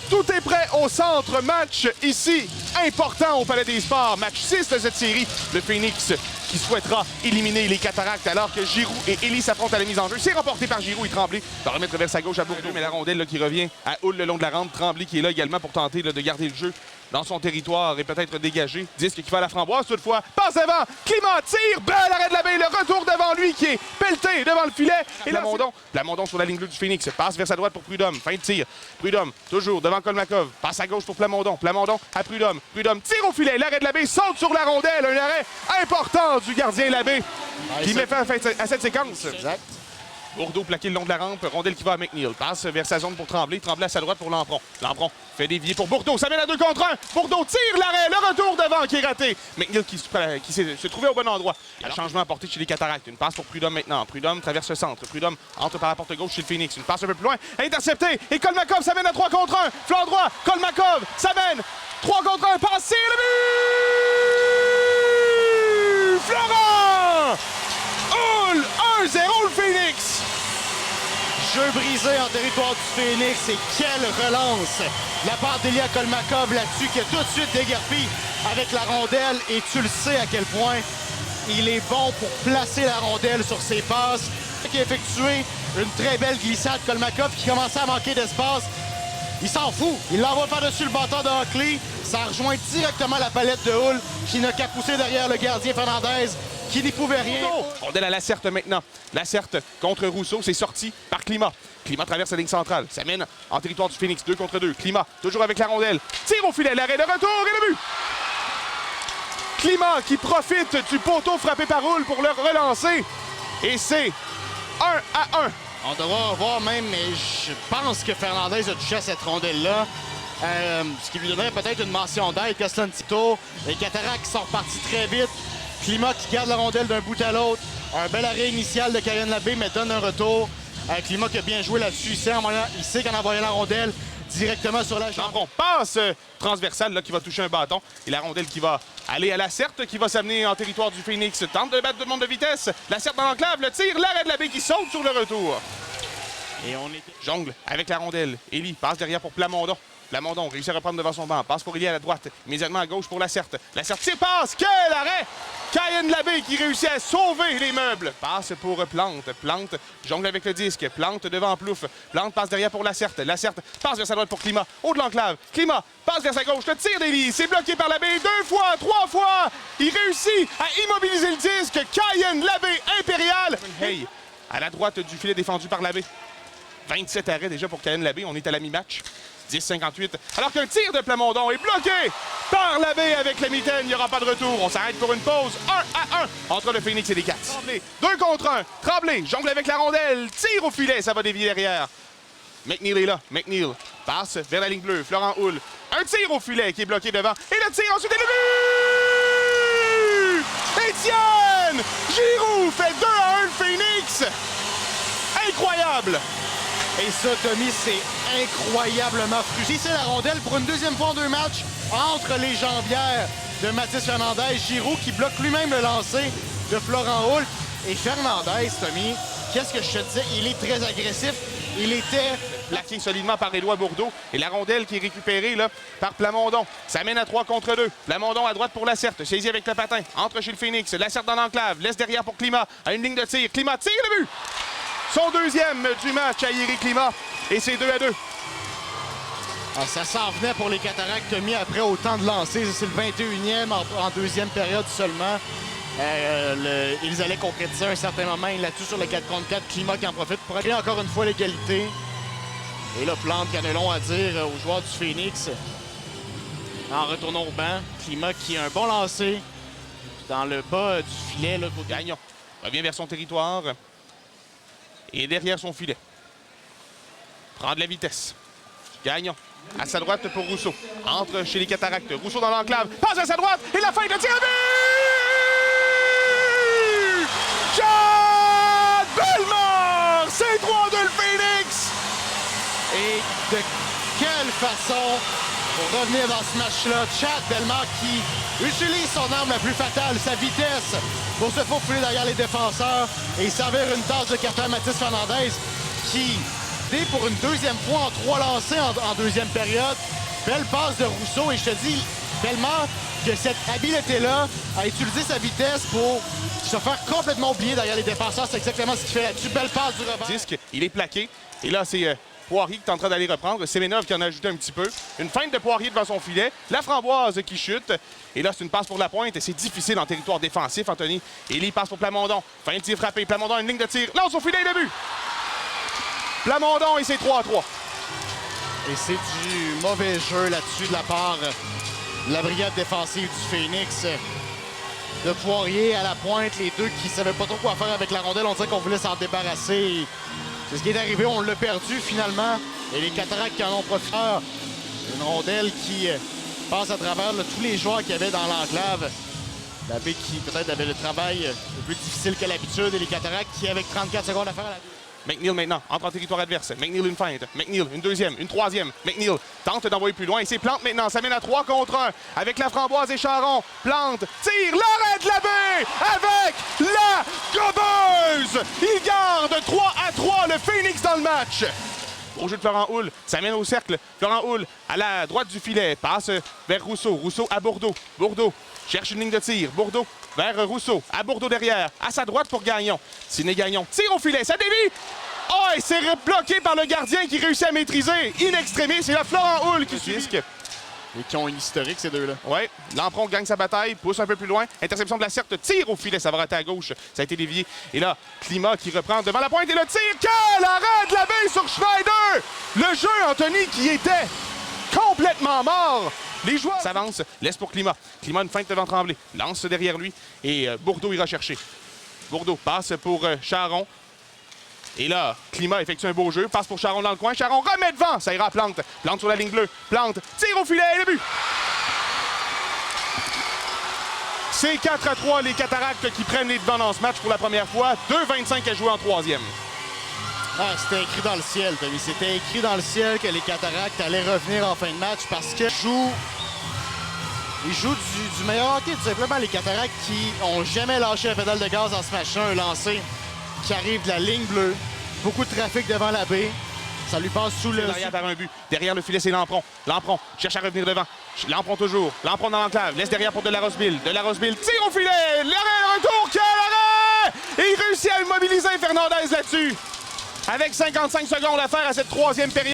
Tout est prêt au centre. Match ici important au Palais des Sports. Match 6 de cette série. Le Phoenix qui souhaitera éliminer les Cataractes alors que Giroux et Elie s'affrontent à la mise en jeu. C'est remporté par Giroux et Tremblay. Va remettre vers sa gauche à Bourdeau, mais la rondelle là, qui revient à Hull le long de la rampe. Tremblay qui est là également pour tenter là, de garder le jeu dans son territoire et peut-être dégager. Disque qui va à la Framboise toutefois. Passe devant. Climat tire. Bel arrêt de la baie. Le retour devant lui qui est pelleté devant le filet. Et Plamondon sur la ligne bleue du Phoenix. Passe vers sa droite pour Prudhomme. Fin de tir. Prudhomme toujours devant Kolmakov. Passe à gauche pour Plamondon. Plamondon à Prudhomme. Prudhomme tire au filet. L'arrêt de la baie saute sur la rondelle. Un arrêt important du gardien Labbé qui met fin à cette séquence. Exact. Bourdeau plaqué le long de la rampe. Rondelle qui va à McNeil. Passe vers sa zone pour Tremblay. Tremblay à sa droite pour Lampron. Lampron fait dévier pour Bourdeau. Ça mène à 2 contre 1. Bourdeau tire l'arrêt. Le retour devant qui est raté. McNeil qui se trouvait au bon endroit. Un changement apporté chez les Cataractes. Une passe pour Prudhomme maintenant. Prudhomme traverse le centre. Prudhomme entre par la porte gauche chez le Phoenix. Une passe un peu plus loin. Intercepté. Et Kolmakov ça mène à 3 contre 1. Flanc droit. Kolmakov ça mène. 3 contre 1. Passe. Le but! Florent! Hull 1-0 le Phoenix. Jeu brisé en territoire du Phoenix et quelle relance! La part d'Elia Kolmakov là-dessus qui a tout de suite déguerpi avec la rondelle et tu le sais à quel point il est bon pour placer la rondelle sur ses passes. Qui a effectué une très belle glissade. Kolmakov qui commençait à manquer d'espace. Il s'en fout. Il l'envoie par-dessus le bâton de Hockley. Ça rejoint directement la palette de Hull qui n'a qu'à pousser derrière le gardien Fernandez qui n'y pouvait rien. Rondelle à Lacerte maintenant. Lacerte contre Rousseau, c'est sorti par Climat. Climat traverse la ligne centrale. Ça mène en territoire du Phoenix, 2 contre 2. Climat, toujours avec la rondelle. Tire au filet, l'arrêt de retour et le but! Climat qui profite du poteau frappé par Hull pour le relancer. Et c'est 1-1. On devra revoir même, mais je pense que Fernandez a touché à cette rondelle-là. Ce qui lui donnerait peut-être une mention d'aide. Castellantito, les Cataractes sont repartis très vite. Climat qui garde la rondelle d'un bout à l'autre. Un bel arrêt initial de Kyan Labbé, mais donne un retour. Climat qui a bien joué là-dessus. Il sait qu'en envoyant la rondelle directement sur la jambe. On passe transversale là, qui va toucher un bâton. Et la rondelle qui va aller à Lacerte, qui va s'amener en territoire du Phoenix. Tente de battre tout le monde de vitesse. Lacerte dans l'enclave, le tir, l'arrêt de Labbé qui saute sur le retour. Et on était... Jongle avec la rondelle. Elie passe derrière pour Plamondon. Plamondon réussit à reprendre devant son banc. Passe pour Elie à la droite. Immédiatement à gauche pour Lacerte. Lacerte tire, passe. Quel arrêt! Kyan Labbé qui réussit à sauver les meubles. Passe pour Plante. Plante jongle avec le disque. Plante devant Plouffe. Plante passe derrière pour Lacerte. Lacerte passe vers sa droite pour Climat. Haut de l'enclave. Climat passe vers sa gauche. Le tir d'Elie. C'est bloqué par Labbé 2 fois, 3 fois. Il réussit à immobiliser le disque. Kyan Labbé impérial. Hey, à la droite du filet défendu par Labbé. 27 arrêts déjà pour Kyan Labbé. On est à la mi-match. 10-58. Alors qu'un tir de Plamondon est bloqué par Labbé avec la mitaine. Il n'y aura pas de retour. On s'arrête pour une pause. 1-1 entre le Phoenix et les Cats. 2 contre 1. Tremblay jongle avec la rondelle. Tire au filet. Ça va dévier derrière. McNeil est là. McNeil passe vers la ligne bleue. Florent Hull. Un tir au filet qui est bloqué devant. Et le tir ensuite. Et le but! Étienne Giroux fait 2-1 le Phoenix. Incroyable! Et ça, Tommy, c'est incroyablement frustré. C'est la rondelle pour une deuxième fois en 2 matchs entre les jambières de Mathis Fernandez. Giroux qui bloque lui-même le lancer de Florent Hull. Et Fernandez, Tommy, qu'est-ce que je te disais? Il est très agressif. Il était plaqué solidement par Éloi Bourdeau. Et la rondelle qui est récupérée là, par Plamondon. Ça mène à 3 contre 2. Plamondon à droite pour Lacerte. Saisi avec le patin. Entre chez le Phoenix. Lacerte dans l'enclave. Laisse derrière pour Climat. À une ligne de tir. Climat tire le but! Son deuxième du match à Éric Climat. Et c'est 2-2. Ah, ça s'en venait pour les Cataractes, Tommy, après autant de lancers. C'est le 21e en deuxième période seulement. Ils allaient concrétiser à un certain moment là-dessus sur le 4 contre 4. Climat qui en profite pour créer encore une fois l'égalité. Et là, Plante qui en a long à dire aux joueurs du Phoenix. En retournant au banc, Climat qui a un bon lancer dans le bas du filet. Là, Gagnon revient vers son territoire. Et derrière son filet. Prend de la vitesse. Gagnon. À sa droite pour Rousseau. Entre chez les Cataractes. Rousseau dans l'enclave. Passe à sa droite. Et la fin de tir. But! Chad Bellemare! C'est 3-2 le Phoenix! Et de quelle façon, pour revenir dans ce match-là, Chad Bellemare qui utilise son arme la plus fatale, sa vitesse, pour se faufiler derrière les défenseurs et servir une tasse de carton à Mathis Fernandez qui décidé pour une deuxième fois en 3 lancés en deuxième période. Belle passe de Rousseau et je te dis tellement que cette habileté-là à utiliser sa vitesse pour se faire complètement oublier derrière les défenseurs. C'est exactement ce qu'il fait là-dessus. Belle passe du revers. Disque, il est plaqué. Et là, c'est Poirier qui est en train d'aller reprendre. Semenov qui en a ajouté un petit peu. Une feinte de Poirier devant son filet. La Framboise qui chute. Et là, c'est une passe pour la pointe. Et c'est difficile en territoire défensif, Anthony. Élie passe pour Plamondon. Fin de tir frappé. Plamondon a une ligne de tir. Lance au filet et le but. Plamondon et c'est 3-3. Et c'est du mauvais jeu là-dessus de la part de la brigade défensive du Phoenix. De Poirier à la pointe, les deux qui ne savaient pas trop quoi faire avec la rondelle. On dirait qu'on voulait s'en débarrasser. C'est ce qui est arrivé, on l'a perdu finalement. Et les Cataractes qui en ont profité. Une rondelle qui passe à travers tous les joueurs qu'il y avait dans l'enclave. La baie qui peut-être avait le travail un peu difficile que l'habitude. Et les Cataractes qui, avec 34 secondes à faire à la deux. McNeil maintenant, entre en territoire adverse. McNeil une feinte. McNeil une deuxième, une troisième. McNeil tente d'envoyer plus loin. Et c'est Plante maintenant. Ça mène à 3 contre 1 avec la Framboise et Charon. Plante tire l'arrêt de la baie avec la gobeuse. Il garde 3-3 le Phoenix dans le match. Au jeu de Florent Houle, ça mène au cercle. Florent Houle à la droite du filet. Passe vers Rousseau. Rousseau à Bourdeau. Bourdeau cherche une ligne de tir. Bourdeau vers Rousseau. À Bourdeau derrière. À sa droite pour Gagnon. Sidney Gagnon tire au filet. Ça dévie. Oh, et c'est bloqué par le gardien qui réussit à maîtriser. In extremis, c'est la Florent Houle qui risque. Et qui ont une historique, ces deux-là. Oui, Lampron gagne sa bataille, pousse un peu plus loin. Interception de la Certe, tire au filet, ça va rater à gauche. Ça a été dévié. Et là, Climat qui reprend devant la pointe et le tir. Quel arrêt de la baie sur Schneider! Le jeu, Anthony, qui était complètement mort. Les joueurs s'avancent, laisse pour Climat. Climat, une feinte devant Tremblay. Lance derrière lui et Bourdeau ira chercher. Bourdeau passe pour Charon. Et là, Climat effectue un beau jeu, passe pour Charon dans le coin. Charon remet devant, ça ira à Plante. Plante sur la ligne bleue, Plante, tire au filet et le but. C'est 4-3 les Cataractes qui prennent les devants dans ce match pour la première fois. 2-25 à jouer en troisième. Ah, c'était écrit dans le ciel, Tommy. C'était écrit dans le ciel que les Cataractes allaient revenir en fin de match parce qu'ils jouent du meilleur hockey, tout simplement. Les Cataractes qui n'ont jamais lâché la pédale de gaz dans ce match-là, un lancé qui arrive de la ligne bleue. Beaucoup de trafic devant la baie. Ça lui passe sous le... Derrière par un but. Derrière le filet, c'est Lampron. Lampron cherche à revenir devant. Lampron toujours. Lampron dans l'enclave. Laisse derrière pour de la Roseville. De la Roseville tire au filet. L'arrêt, retour. Quel arrêt! Et il réussit à immobiliser Fernandez là-dessus. Avec 55 secondes à faire à cette troisième période.